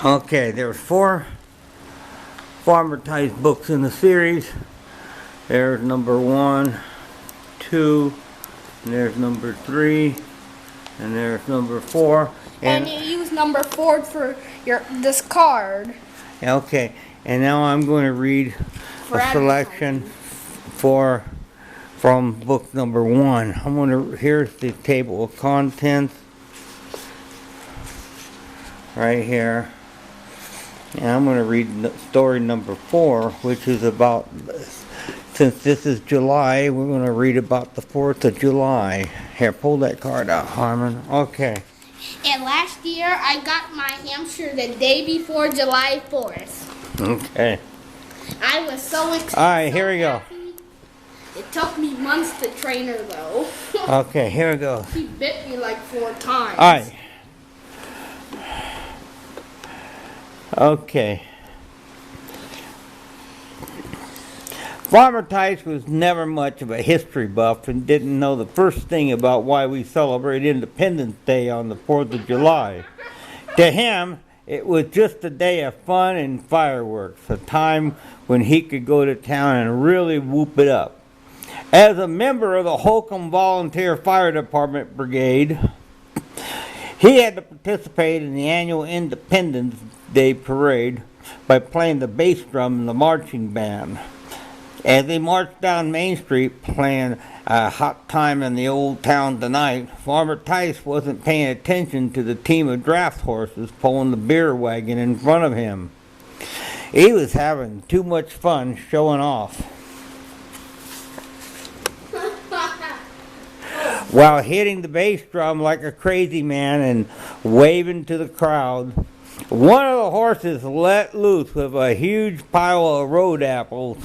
Okay, there's 4 Farmer Tice books in the series. There's number 1, 2, and there's number 3, and there's number 4. And you use number 4 for this card. Okay, and now I'm going to read a selection from book number 1. Here's the table of contents right here. And I'm going to read story number 4, which is about, since this is July, we're going to read about the 4th of July. Here, pull that card out, Harmon. Okay. And last year, I got my hamster the day before July 4th. Okay. I was so excited. All right, here we go. It took me months to train her, though. Okay, here we go. She bit me like 4 times. All right. Okay. Farmer Tice was never much of a history buff and didn't know the first thing about why we celebrate Independence Day on the 4th of July. To him, it was just a day of fun and fireworks, a time when he could go to town and really whoop it up. As a member of the Holcomb Volunteer Fire Department Brigade, he had to participate in the annual Independence Day parade by playing the bass drum in the marching band. As they marched down Main Street playing Hot Time in the Old Town Tonight, Farmer Tice wasn't paying attention to the team of draft horses pulling the beer wagon in front of him. He was having too much fun showing off. While hitting the bass drum like a crazy man and waving to the crowd, one of the horses let loose with a huge pile of road apples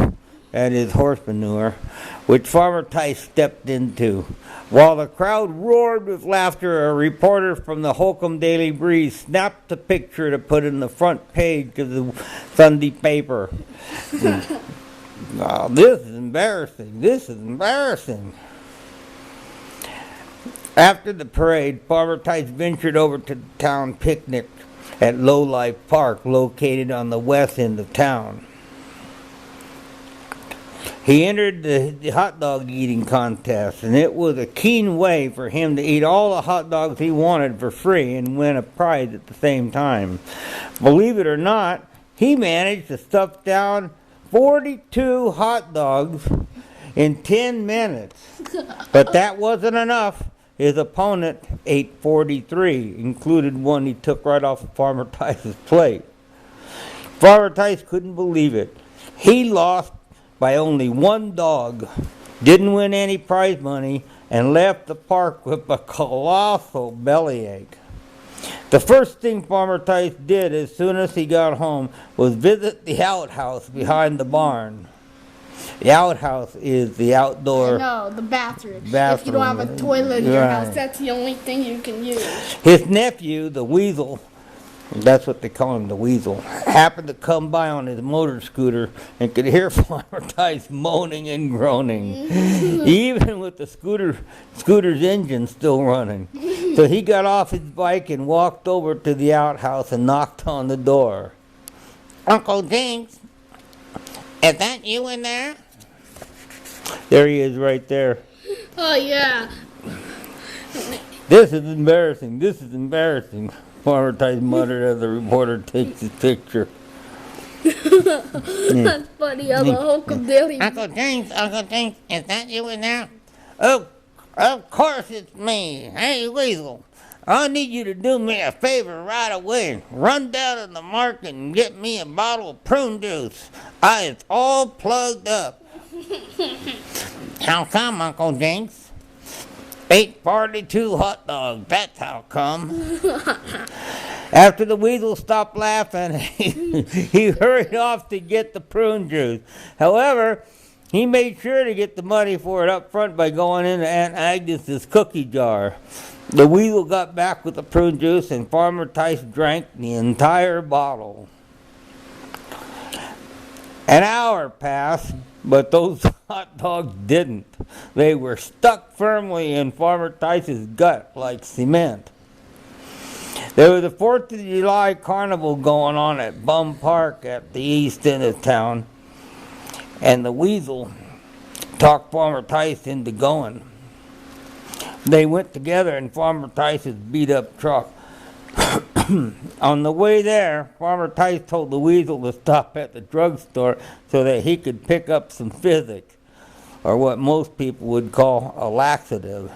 and his horse manure, which Farmer Tice stepped into. While the crowd roared with laughter, a reporter from the Holcomb Daily Breeze snapped a picture to put in the front page of the Sunday paper. Oh, this is embarrassing. This is embarrassing. After the parade, Farmer Tice ventured over to the town picnic at Lowlife Park, located on the west end of town. He entered the hot dog eating contest, and it was a keen way for him to eat all the hot dogs he wanted for free and win a prize at the same time. Believe it or not, he managed to stuff down 42 hot dogs in 10 minutes. But that wasn't enough. His opponent ate 43, included one he took right off of Farmer Tice's plate. Farmer Tice couldn't believe it. He lost by only 1 dog, didn't win any prize money, and left the park with a colossal bellyache. The first thing Farmer Tice did as soon as he got home was visit the outhouse behind the barn. The outhouse is the outdoor... No, the bathroom. If you don't have a toilet in your house, that's the only thing you can use. His nephew, the Weasel, that's what they call him, the Weasel, happened to come by on his motor scooter and could hear Farmer Tice moaning and groaning, even with the scooter's engine still running. So he got off his bike and walked over to the outhouse and knocked on the door. "Uncle Jinx, is that you in there?" There he is right there. Oh, yeah. "This is embarrassing. This is embarrassing," Farmer Tice muttered as the reporter takes his picture. That's funny on the Holcomb Daily. Uncle James, is that you in there?" "Oh, of course it's me. Hey, Weasel, I need you to do me a favor right away. Run down to the market and get me a bottle of prune juice. It's all plugged up." "How come, Uncle Jinx?" "Ate 42 hot dogs, that's how come." After the Weasel stopped laughing, he hurried off to get the prune juice. However, he made sure to get the money for it up front by going into Aunt Agnes's cookie jar. The Weasel got back with the prune juice, and Farmer Tice drank the entire bottle. An hour passed, but those hot dogs didn't. They were stuck firmly in Farmer Tice's gut like cement. There was a 4th of July carnival going on at Bum Park at the east end of town, and the weasel talked Farmer Tice into going. They went together in Farmer Tice's beat-up truck. On the way there, Farmer Tice told the weasel to stop at the drugstore so that he could pick up some physics, or what most people would call a laxative.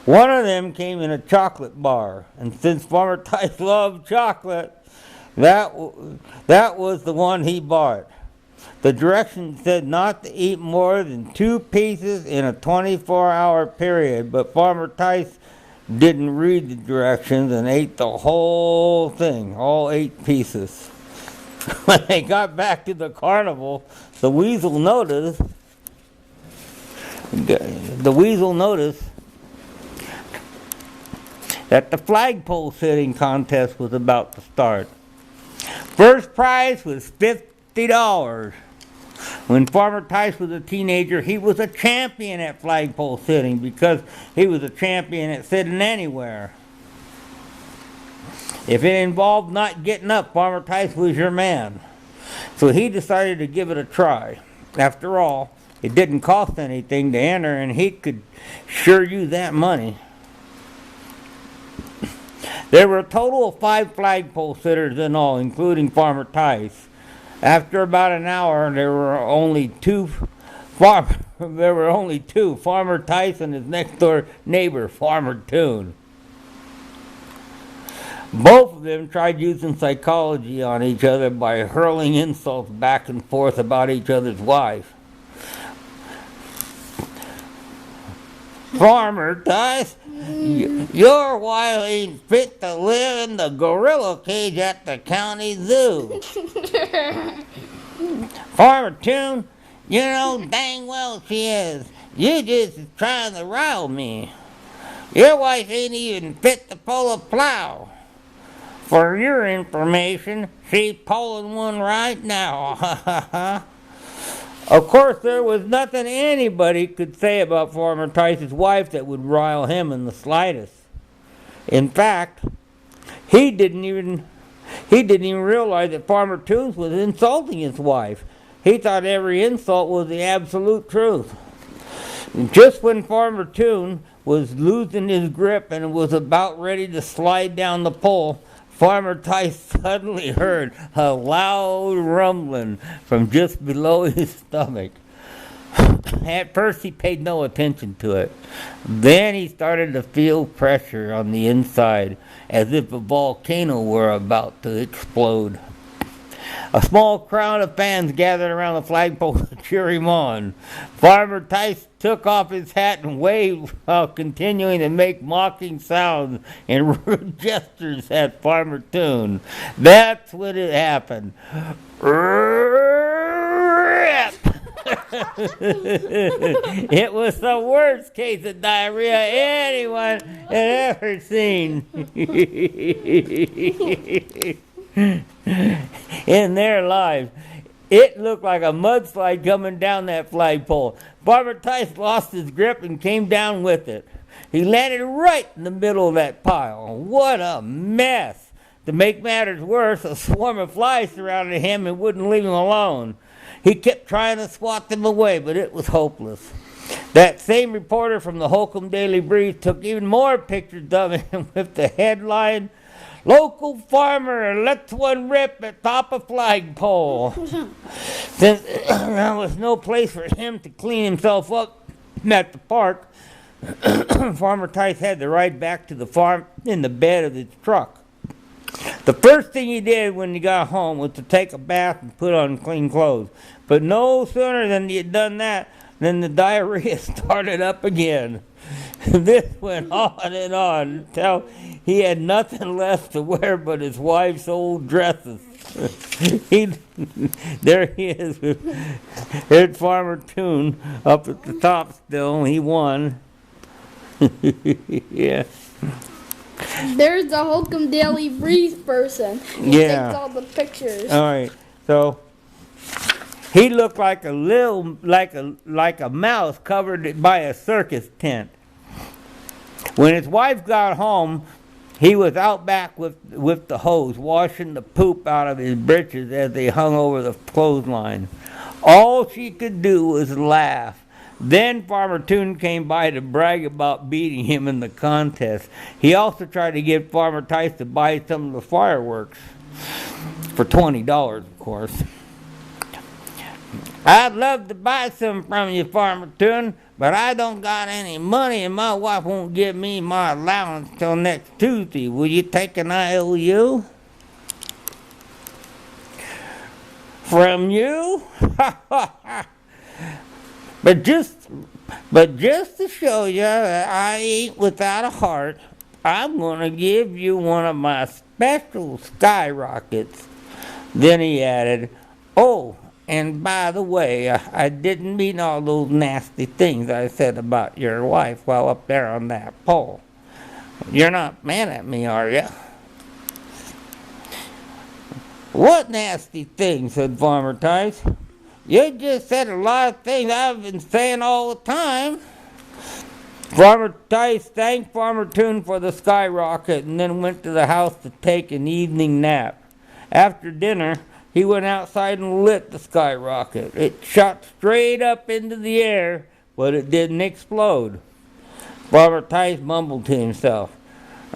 One of them came in a chocolate bar, and since Farmer Tice loved chocolate, that was the one he bought. The directions said not to eat more than 2 pieces in a 24-hour period, but Farmer Tice didn't read the directions and ate the whole thing, all 8 pieces. When they got back to the carnival, the weasel noticed that the flagpole sitting contest was about to start. First prize was $50. When Farmer Tice was a teenager, he was a champion at flagpole sitting because he was a champion at sitting anywhere. If it involved not getting up, Farmer Tice was your man. So he decided to give it a try. After all, it didn't cost anything to enter, and he could sure use that money. There were a total of 5 flagpole sitters in all, including Farmer Tice. After about an hour, there were only two, Farmer Tice and his next-door neighbor, Farmer Toon. Both of them tried using psychology on each other by hurling insults back and forth about each other's wife. Farmer Tice, your wife ain't fit to live in the gorilla cage at the county zoo. Farmer Toon, you know dang well she is. You just trying to rile me. Your wife ain't even fit to pull a plow. For your information, she's pulling one right now. Of course, there was nothing anybody could say about Farmer Tice's wife that would rile him in the slightest. In fact, he didn't even realize that Farmer Toon was insulting his wife. He thought every insult was the absolute truth. Just when Farmer Toon was losing his grip and was about ready to slide down the pole, Farmer Tice suddenly heard a loud rumbling from just below his stomach. At first he paid no attention to it. Then he started to feel pressure on the inside, as if a volcano were about to explode. A small crowd of fans gathered around the flagpole to cheer him on. Farmer Tice took off his hat and waved while continuing to make mocking sounds and rude gestures at Farmer Toon. That's when it happened. It was the worst case of diarrhea anyone had ever seen in their lives. It looked like a mudslide coming down that flagpole. Farmer Tice lost his grip and came down with it. He landed right in the middle of that pile. What a mess! To make matters worse, a swarm of flies surrounded him and wouldn't leave him alone. He kept trying to swat them away, but it was hopeless. That same reporter from the Holcomb Daily Breeze took even more pictures of him with the headline, "Local farmer lets one rip at top of flagpole." Since there was no place for him to clean himself up at the park, Farmer Tice had to ride back to the farm in the bed of his truck. The first thing he did when he got home was to take a bath and put on clean clothes. But no sooner than he had done that than the diarrhea started up again. This went on until he had nothing left to wear but his wife's old dresses. There he is. There's Farmer Toon up at the top still. He won. Yeah. There's the Holcomb Daily Breeze person. He takes all the pictures. All right. So he looked like a mouse covered by a circus tent. When his wife got home, He was out back with the hose, washing the poop out of his britches as they hung over the clothesline. All she could do was laugh. Then Farmer Toon came by to brag about beating him in the contest. He also tried to get Farmer Tice to buy some of the fireworks for $20, of course. I'd love to buy some from you, Farmer Toon, but I don't got any money and my wife won't give me my allowance till next Tuesday. Will you take an IOU? From you? But just to show you that I ain't without a heart, I'm going to give you one of my special skyrockets. Then he added, oh, and by the way, I didn't mean all those nasty things I said about your wife while up there on that pole. You're not mad at me, are you? What nasty things, said Farmer Tice. You just said a lot of things I've been saying all the time. Farmer Tice thanked Farmer Toon for the skyrocket and then went to the house to take an evening nap. After dinner, he went outside and lit the skyrocket. It shot straight up into the air, but it didn't explode. Farmer Tice mumbled to himself,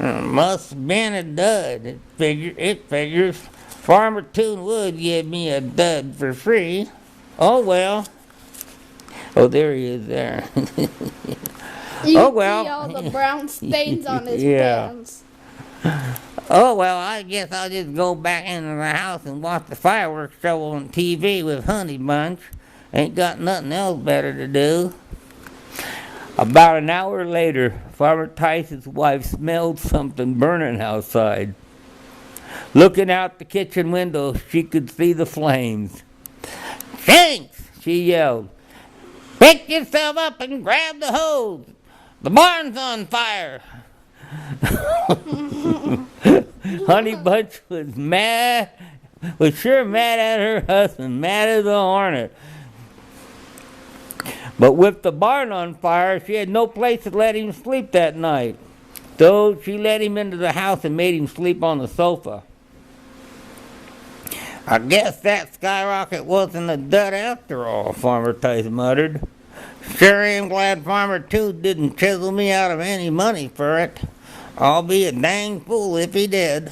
must have been a dud. It figures. Farmer Toon would give me a dud for free. Oh well. Oh, there he is there. You see all the brown stains on his pants. Oh, well, I guess I'll just go back into the house and watch the fireworks show on TV with Honey Bunch. Ain't got nothing else better to do. About an hour later, Farmer Tice's wife smelled something burning outside. Looking out the kitchen window, she could see the flames. Thanks, she yelled. Pick yourself up and grab the hose. The barn's on fire. Honey Bunch was sure mad at her husband, mad as a hornet. But with the barn on fire, she had no place to let him sleep that night. So she let him into the house and made him sleep on the sofa. I guess that skyrocket wasn't a dud after all, Farmer Tice muttered. Sure am glad Farmer Toon didn't chisel me out of any money for it. I'll be a dang fool if he did.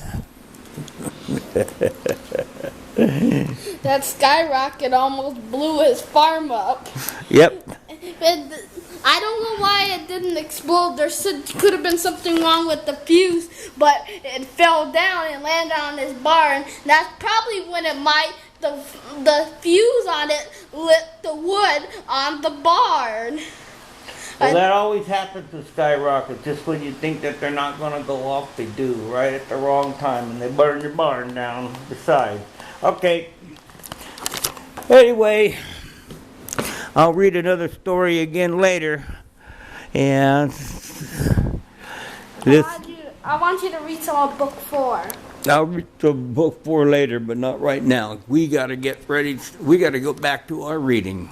That skyrocket almost blew his farm up. Yep. I don't know why it didn't explode. There could have been something wrong with the fuse, but it fell down and landed on his barn. That's probably when the fuse on it lit the wood on the barn. Well, that always happens to skyrockets. Just when you think that they're not going to go off, they do, right at the wrong time, and they burn your barn down beside. Okay. Anyway, I'll read another story again later. And I want you to read some of book 4. I'll read some book 4 later, but not right now. We got to get ready. We got to go back to our reading.